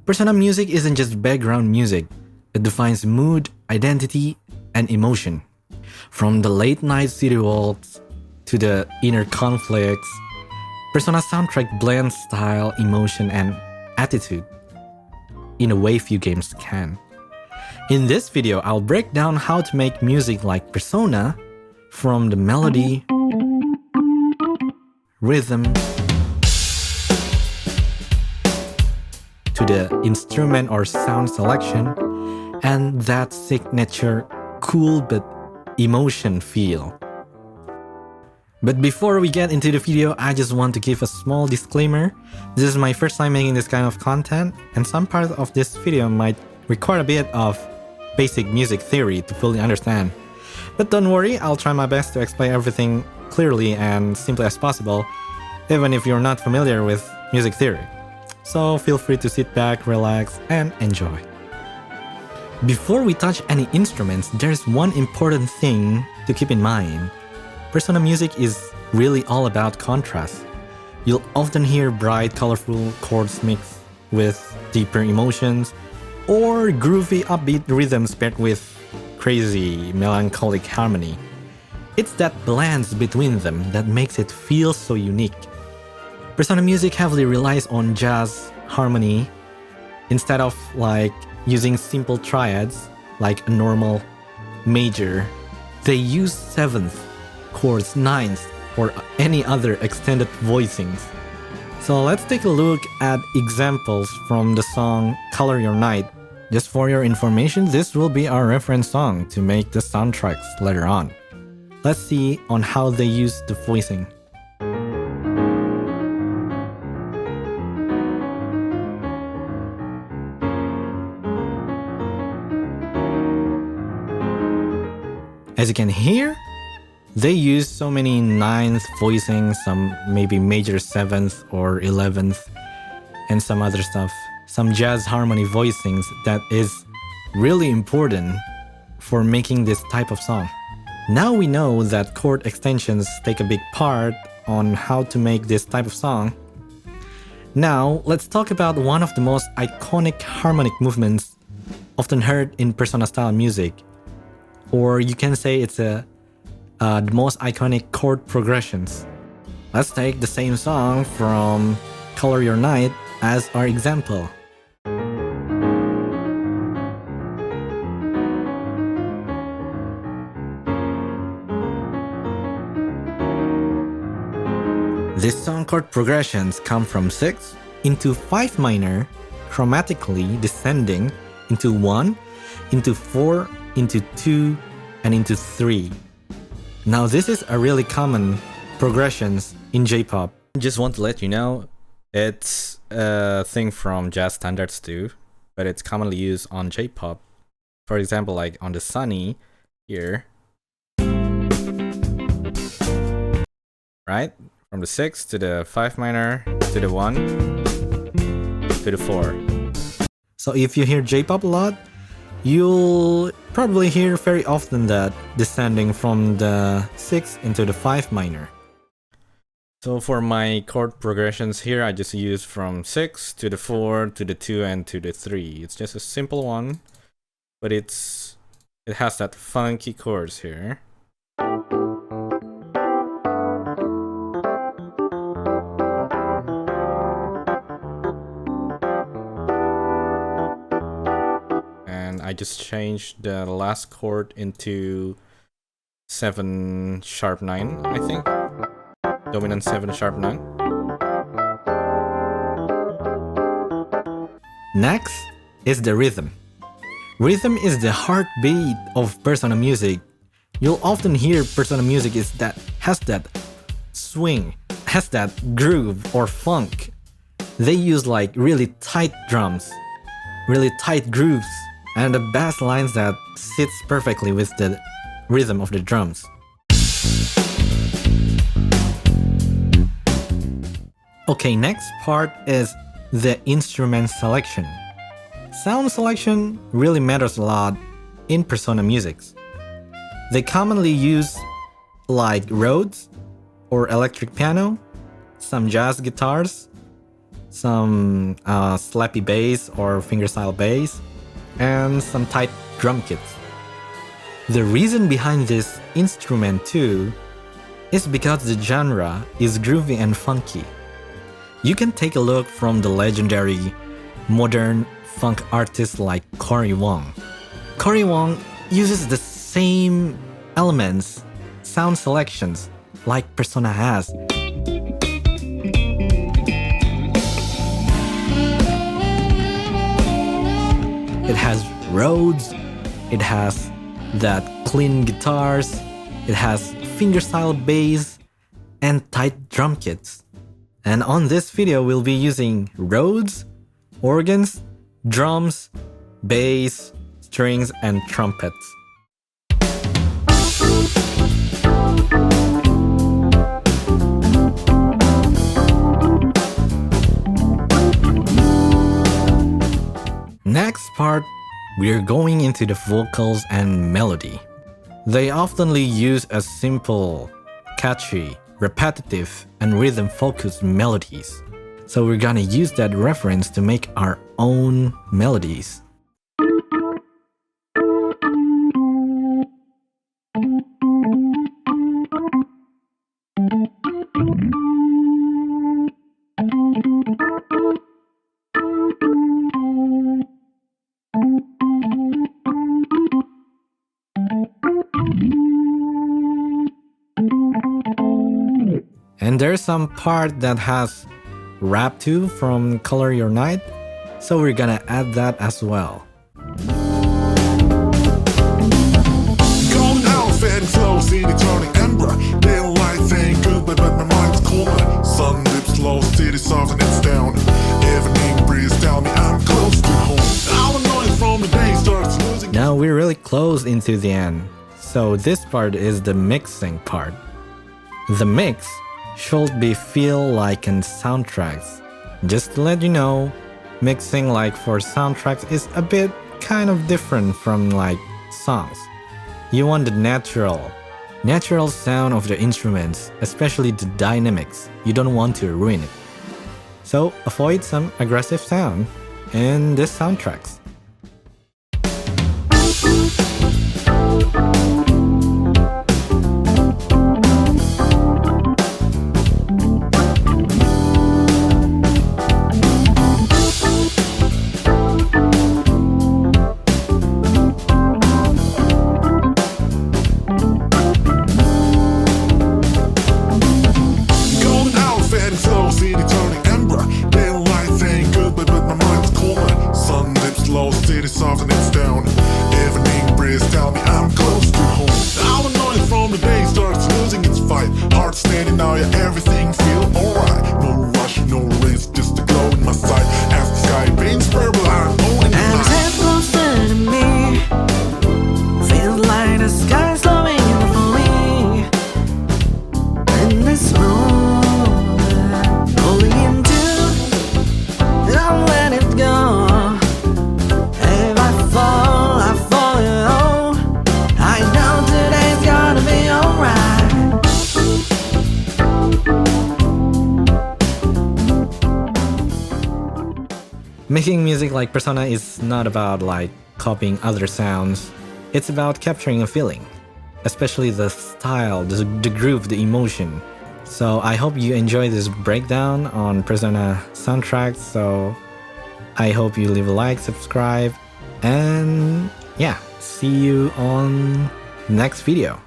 Persona music isn't just background music, it defines mood, identity, and emotion. From the late night city walks to the inner conflicts, Persona soundtrack blends style, emotion, and attitude in a way few games can. In this video, I'll break down how to make music like Persona, from the melody, rhythm, to the instrument or sound selection, and that signature cool but emotion feel. But before we get into the video, I just want to give a small disclaimer. This is my first time making this kind of content, and some part of this video might require a bit of basic music theory to fully understand. But don't worry, I'll try my best to explain everything clearly and simply as possible, even if you're not familiar with music theory. So feel free to sit back, relax, and enjoy. Before we touch any instruments, there's one important thing to keep in mind. Persona music is really all about contrast. You'll often hear bright, colorful chords mixed with deeper emotions, or groovy, upbeat rhythms paired with crazy, melancholic harmony. It's that balance between them that makes it feel so unique. Persona music heavily relies on jazz harmony instead of using simple triads like a normal major. They use seventh, chords, ninth, or any other extended voicings. So let's take a look at examples from the song Color Your Night. Just for your information, this will be our reference song to make the soundtracks later on. Let's see on how they use the voicing. As you can hear, they use so many ninth voicings, some maybe major 7th or 11th, and some other stuff. Some jazz harmony voicings that is really important for making this type of song. Now we know that chord extensions take a big part on how to make this type of song. Now let's talk about one of the most iconic harmonic movements often heard in Persona style music. Or you can say it's the most iconic chord progressions. Let's take the same song from Color Your Night as our example. This song chord progressions come from 6 into 5 minor, chromatically descending into 1, into 4, into 2, and into 3. Now this is a really common progressions in J-pop. Just want to let you know, it's a thing from jazz standards too, but it's commonly used on J-pop. For example, like on the Sunny here, right? From the 6 to the 5 minor, to the 1, to the 4. So if you hear J-pop a lot, you'll probably hear very often that descending from the 6 into the 5 minor. So for my chord progressions here, I just use from 6 to the 4 to the 2 and to the 3. It's just a simple one, but it has that funky chords here. I just changed the last chord into 7 sharp 9, I think. Dominant 7 sharp 9. Next is the rhythm. Rhythm is the heartbeat of Persona music. You'll often hear Persona music has that swing, has that groove or funk. They use really tight drums, really tight grooves, and the bass lines that sits perfectly with the rhythm of the drums. Okay, next part is the instrument selection. Sound selection really matters a lot in Persona musics. They commonly use Rhodes or electric piano, some jazz guitars, some slappy bass or fingerstyle bass, and some tight drum kits. The reason behind this instrument too is because the genre is groovy and funky. You can take a look from the legendary modern funk artists like Cory Wong. Cory Wong uses the same elements, sound selections like Persona has. It has Rhodes, it has that clean guitars, it has fingerstyle bass, and tight drum kits. And on this video, we'll be using Rhodes, organs, drums, bass, strings, and trumpets. Next part, we're going into the vocals and melody. They oftenly use a simple, catchy, repetitive, and rhythm-focused melodies. So we're gonna use that reference to make our own melodies. And there's some part that has rap too from Color Your Night, so we're gonna add that as well. Going out, fading slow, city turning ember. Daylight ain't good, but my mind's colder. Sun dips low, city soft and it's down. Evening breeze tell me I'm close to home. All the noise from the day starts losing. Now we're really close into the end, so this part is the mixing part. The mix should be feel like in soundtracks. Just to let you know, mixing like for soundtracks is a bit kind of different from like songs. You want the natural sound of the instruments, especially the dynamics. You don't want to ruin it. So avoid some aggressive sound in these soundtracks. Soft and it's down. Evening breeze tell me I'm close to home. All the noise from the day starts losing its fight. Heart standing now, yeah, everything feel alright. No rush, no race, just a glow in my sight. As the sky paints purple, I'm owning the night. As it closer to me, feels like the sky's slowing in for me. In this moment, holding into, don't let it go. Making music like Persona is not about like copying other sounds. It's about capturing a feeling, especially the style, the groove, the emotion. So I hope you enjoy this breakdown on Persona soundtracks. So I hope you leave a like, subscribe, and yeah, see you on next video.